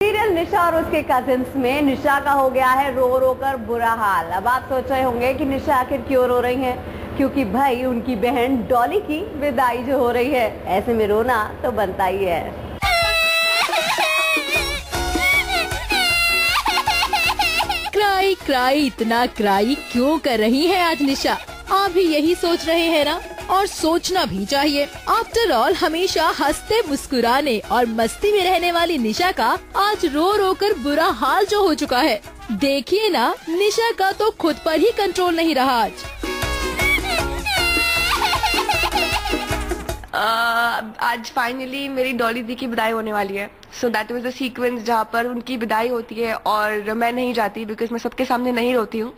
Serial निशा और उसके cousins में निशा का हो गया है रो रो कर बुरा हाल। अब आप सोच रहे होंगे कि निशा आखिर क्यों रो रही हैं? क्योंकि भाई उनकी बहन डॉली की विदाई जो हो रही है, ऐसे में रोना तो बनता ही है। क्राई क्राई इतना क्राई क्यों कर रही है आज निशा? आप भी यही सोच रहे हैं ना? और सोचना भी चाहिए। आफ्टर ऑल हमेशा हंसते मुस्कुराने और मस्ती में रहने वाली निशा का आज रो रो कर बुरा हाल जो हो चुका है। देखिए ना, निशा का तो खुद पर ही कंट्रोल नहीं रहा आज। आज फाइनली मेरी डॉली दी की विदाई होने वाली है। So that was the sequence जहाँ पर उनकी विदाई होती है और मैं नहीं जाती बिकॉज मैं सबके सामने नहीं रोती हूँ।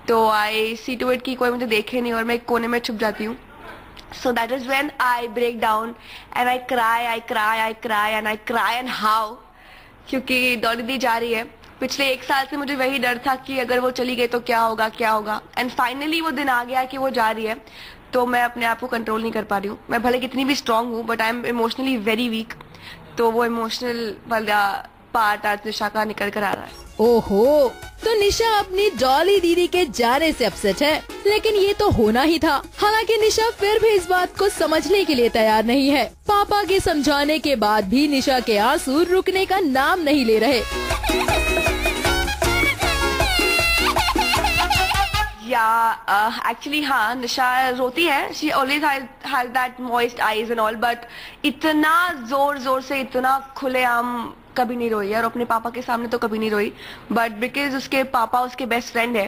तो आई सी टू इट कि कोई मुझे देखे नहीं और मैं एक कोने में छुप जाती हूँ। So that is when I break down and I cry and I cry and how, क्योंकि डॉली दी जा रही है। पिछले 1 साल से मुझे वही डर था कि अगर वो चली गई तो क्या होगा एंड फाइनली वो दिन आ गया कि वो जा रही है। तो मैं अपने आप को कंट्रोल नहीं कर पा रही हूँ। मैं भले कितनी भी स्ट्रांग हूँ but I am emotionally very weak. तो वो इमोशनल वाला पार्ट आज निशा का निकल कर आ रहा है। ओहो, तो निशा अपनी डॉली दीदी के जाने से अपसेट है, लेकिन ये तो होना ही था। हालांकि निशा फिर भी इस बात को समझने के लिए तैयार नहीं है। पापा के समझाने के बाद भी निशा के आंसू रुकने का नाम नहीं ले रहे। एक्चुअली हाँ, निशा रोती है। She always has that moist eyes and all, but इतना जोर से, इतना खुलेआम कभी नहीं रोई है। और अपने पापा के सामने तो कभी नहीं रोई, बट बिकॉज उसके पापा उसके बेस्ट फ्रेंड है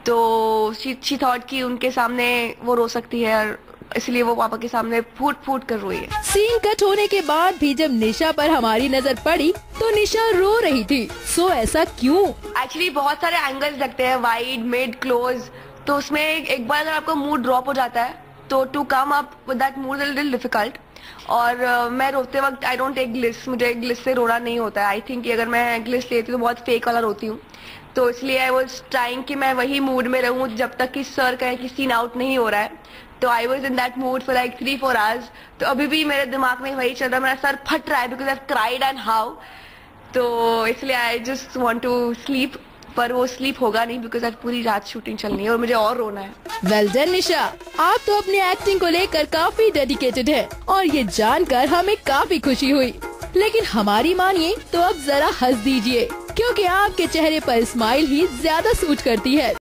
तो शी थॉट कि उनके सामने वो रो सकती है और इसलिए वो पापा के सामने फूट कर रोई है। सीन कट होने के बाद भी जब निशा पर हमारी नजर पड़ी तो निशा रो रही थी। सो ऐसा क्यों? एक्चुअली बहुत सारे एंगल्स लगते हैं, वाइड, मिड, क्लोज। तो उसमें एक बार अगर आपका मूड ड्रॉप हो जाता है तो to come up with that mood is little difficult. और मैं रोते वक्त आई डोंट टेक ग्लिस। मुझे ग्लिस से रोना नहीं होता है। आई थिंक अगर मैं ग्लिस लेती हूँ तो बहुत फेक वाला रोती हूँ। तो इसलिए आई वाज ट्राइंग कि मैं वही मूड में रहूँ जब तक कि सर कहे कि सीन आउट नहीं हो रहा है। तो I was in that mood for like 3-4 hours. तो अभी भी मेरे दिमाग में वही चल रहा है, मेरा सर फट रहा है because I cried and how. तो इसलिए I just want to sleep, पर वो स्लीप होगा नहीं बिकॉज आज पूरी रात शूटिंग चलनी है और मुझे और रोना है। वेल डन निशा, आप तो अपनी एक्टिंग को लेकर काफी डेडिकेटेड है और ये जानकर हमें काफी खुशी हुई। लेकिन हमारी मानिए तो अब जरा हंस दीजिए, क्योंकि आपके चेहरे पर स्माइल ही ज्यादा सूट करती है।